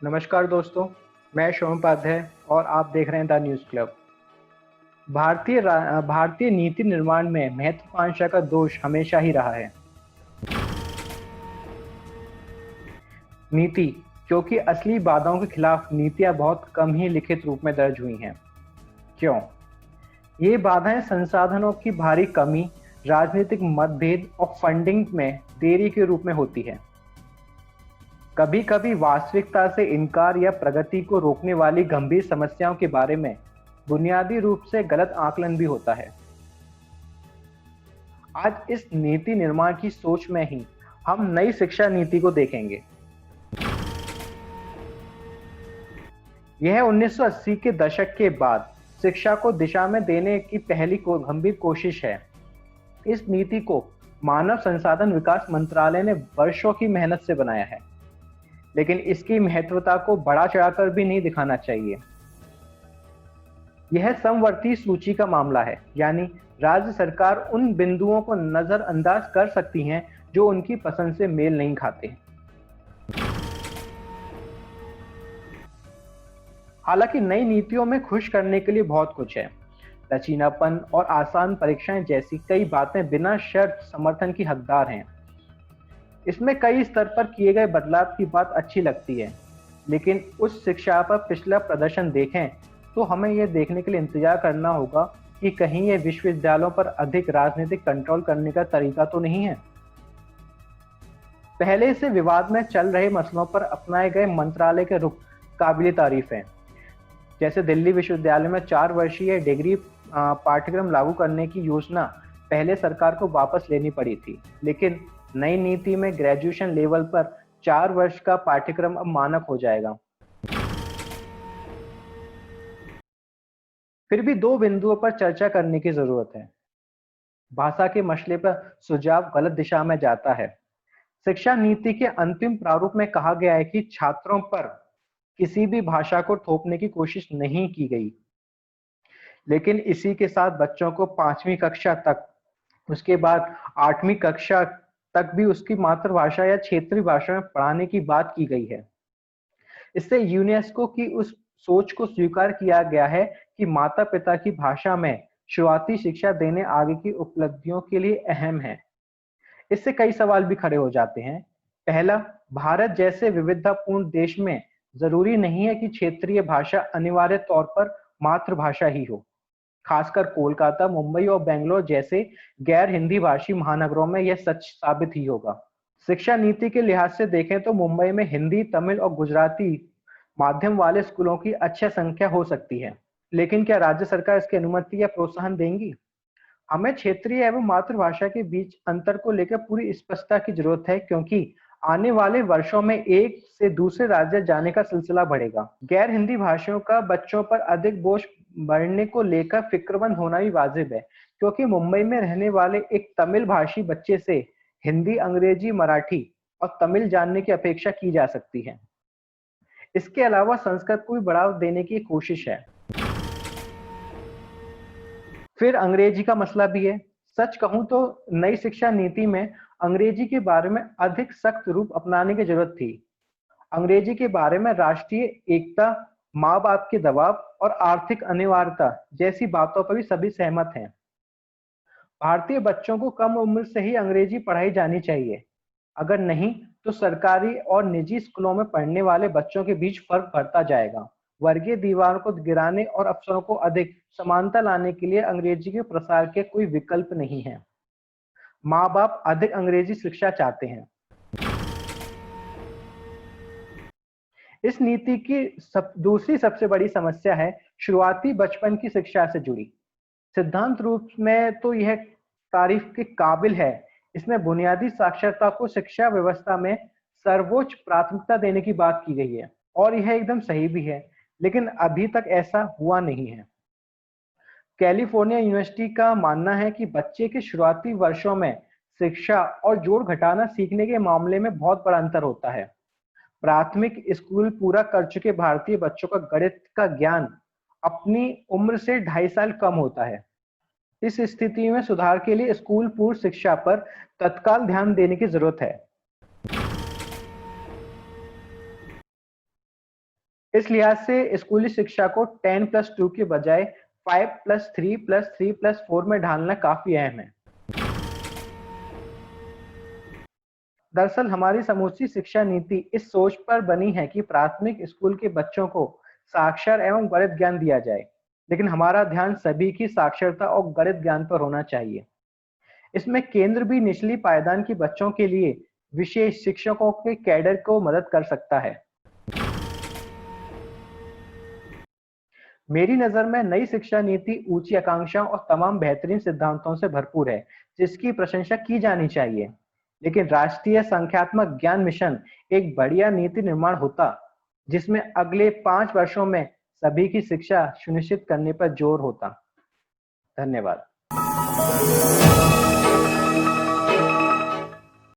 नमस्कार दोस्तों, मैं शोम उपाध्याय और आप देख रहे हैं द न्यूज़ क्लब। भारतीय नीति निर्माण में महत्वाकांक्षा का दोष हमेशा ही रहा है। नीति, क्योंकि असली बाधाओं के खिलाफ नीतियां बहुत कम ही लिखित रूप में दर्ज हुई हैं। क्यों? ये बाधाएं संसाधनों की भारी कमी, राजनीतिक मतभेद और फंडिंग में देरी के रूप में होती है। कभी कभी वास्तविकता से इनकार या प्रगति को रोकने वाली गंभीर समस्याओं के बारे में बुनियादी रूप से गलत आकलन भी होता है। आज इस नीति निर्माण की सोच में ही हम नई शिक्षा नीति को देखेंगे। यह 1980 के दशक के बाद शिक्षा को दिशा में देने की पहली गंभीर कोशिश है। इस नीति को मानव संसाधन विकास मंत्रालय ने वर्षों की मेहनत से बनाया है, लेकिन इसकी महत्वता को बढ़ा चढ़ाकर भी नहीं दिखाना चाहिए। यह समवर्ती सूची का मामला है, यानी राज्य सरकार उन बिंदुओं को नजरअंदाज कर सकती हैं जो उनकी पसंद से मेल नहीं खाते। हालांकि नई नीतियों में खुश करने के लिए बहुत कुछ है। लचीलापन और आसान परीक्षाएं जैसी कई बातें बिना शर्त समर्थन की हकदार हैं। इसमें कई स्तर पर किए गए बदलाव की बात अच्छी लगती है, लेकिन उस शिक्षा पर पिछला प्रदर्शन देखें तो हमें यह देखने के लिए इंतजार करना होगा कि कहीं ये विश्वविद्यालयों पर अधिक राजनीतिक कंट्रोल करने का तरीका तो नहीं है। पहले से विवाद में चल रहे मसलों पर अपनाए गए मंत्रालय के रुख काबिल तारीफ हैं। जैसे दिल्ली विश्वविद्यालय में 4 वर्षीय डिग्री पाठ्यक्रम लागू करने की योजना पहले सरकार को वापस लेनी पड़ी थी, लेकिन नई नीति में ग्रेजुएशन लेवल पर 4 वर्ष का पाठ्यक्रम अब मानक हो जाएगा। फिर भी 2 बिंदुओं पर चर्चा करने की जरूरत है। भाषा के मसले पर सुझाव गलत दिशा में जाता है। शिक्षा नीति के अंतिम प्रारूप में कहा गया है कि छात्रों पर किसी भी भाषा को थोपने की कोशिश नहीं की गई, लेकिन इसी के साथ बच्चों को 5वीं कक्षा तक, उसके बाद 8वीं कक्षा तक भी उसकी मातृभाषा या क्षेत्रीय भाषा में पढ़ाने की बात की गई है। इससे यूनेस्को की उस सोच को स्वीकार किया गया है कि माता पिता की भाषा में शुरुआती शिक्षा देने आगे की उपलब्धियों के लिए अहम है। इससे कई सवाल भी खड़े हो जाते हैं। पहला, भारत जैसे विविधतापूर्ण देश में जरूरी नहीं है कि क्षेत्रीय भाषा अनिवार्य तौर पर मातृभाषा ही हो। खासकर कोलकाता, मुंबई और बेंगलोर जैसे गैर हिंदी भाषी महानगरों में यह सच साबित ही होगा। शिक्षा नीति के लिहाज से देखें तो मुंबई में हिंदी, तमिल और गुजराती माध्यम वाले स्कूलों की अच्छी संख्या हो सकती है, लेकिन क्या राज्य सरकार इसकी अनुमति या प्रोत्साहन देंगी? हमें क्षेत्रीय एवं मातृभाषा के बीच अंतर को लेकर पूरी स्पष्टता की जरूरत है, क्योंकि आने वाले वर्षों में एक से दूसरे राज्य जाने का सिलसिला बढ़ेगा। गैर हिंदी भाषाओं का बच्चों पर अधिक बोझ बढ़ने को लेकर फिक्रमंद होना भी वाजिब है, क्योंकि मुंबई में रहने वाले एक तमिल भाषी बच्चे से हिंदी, अंग्रेजी, मराठी और तमिल जानने की अपेक्षा की जा सकती है। इसके अलावा संस्कृत को भी बढ़ावा देने की कोशिश है। फिर अंग्रेजी का मसला भी है। सच कहूं तो नई शिक्षा नीति में अंग्रेजी के बारे में अधिक सख्त रूप अपनाने की जरूरत थी। अंग्रेजी के बारे में राष्ट्रीय एकता, माँ बाप के दबाव और आर्थिक अनिवार्यता जैसी बातों पर भी सभी सहमत हैं। भारतीय बच्चों को कम उम्र से ही अंग्रेजी पढ़ाई जानी चाहिए। अगर नहीं तो सरकारी और निजी स्कूलों में पढ़ने वाले बच्चों के बीच फर्क बढ़ता जाएगा। वर्गीय दीवारों को गिराने और अवसरों को अधिक समानता लाने के लिए अंग्रेजी के प्रसार के कोई विकल्प नहीं है। माँ बाप अधिक अंग्रेजी शिक्षा चाहते हैं। इस नीति की दूसरी सबसे बड़ी समस्या है शुरुआती बचपन की शिक्षा से जुड़ी। सिद्धांत रूप में तो यह तारीफ के काबिल है। इसमें बुनियादी साक्षरता को शिक्षा व्यवस्था में सर्वोच्च प्राथमिकता देने की बात की गई है, और यह एकदम सही भी है, लेकिन अभी तक ऐसा हुआ नहीं है। कैलिफोर्निया यूनिवर्सिटी का मानना है कि बच्चे के शुरुआती वर्षों में शिक्षा और जोड़ घटाना सीखने के मामले में बहुत बड़ा अंतर होता है। प्राथमिक स्कूल पूरा कर चुके भारतीय बच्चों का गणित का ज्ञान अपनी उम्र से 2.5 साल कम होता है। इस स्थिति में सुधार के लिए स्कूल पूर्व शिक्षा पर तत्काल ध्यान देने की जरूरत है। इस लिहाज से स्कूली शिक्षा को 10+2 के बजाय 5+3+3+4 में ढालना काफी अहम है। दरअसल हमारी समूची शिक्षा नीति इस सोच पर बनी है कि प्राथमिक स्कूल के बच्चों को साक्षर एवं गणित ज्ञान दिया जाए, लेकिन हमारा ध्यान सभी की साक्षरता और गणित ज्ञान पर होना चाहिए। इसमें केंद्र भी निचली पायदान के बच्चों के लिए विशेष शिक्षकों के कैडर को मदद कर सकता है। मेरी नजर में नई शिक्षा नीति ऊंची आकांक्षाओं और तमाम बेहतरीन सिद्धांतों से भरपूर है, जिसकी प्रशंसा की जानी चाहिए। लेकिन राष्ट्रीय संख्यात्मक ज्ञान मिशन एक बढ़िया नीति निर्माण होता, जिसमें अगले 5 वर्षों में सभी की शिक्षा सुनिश्चित करने पर जोर होता। धन्यवाद।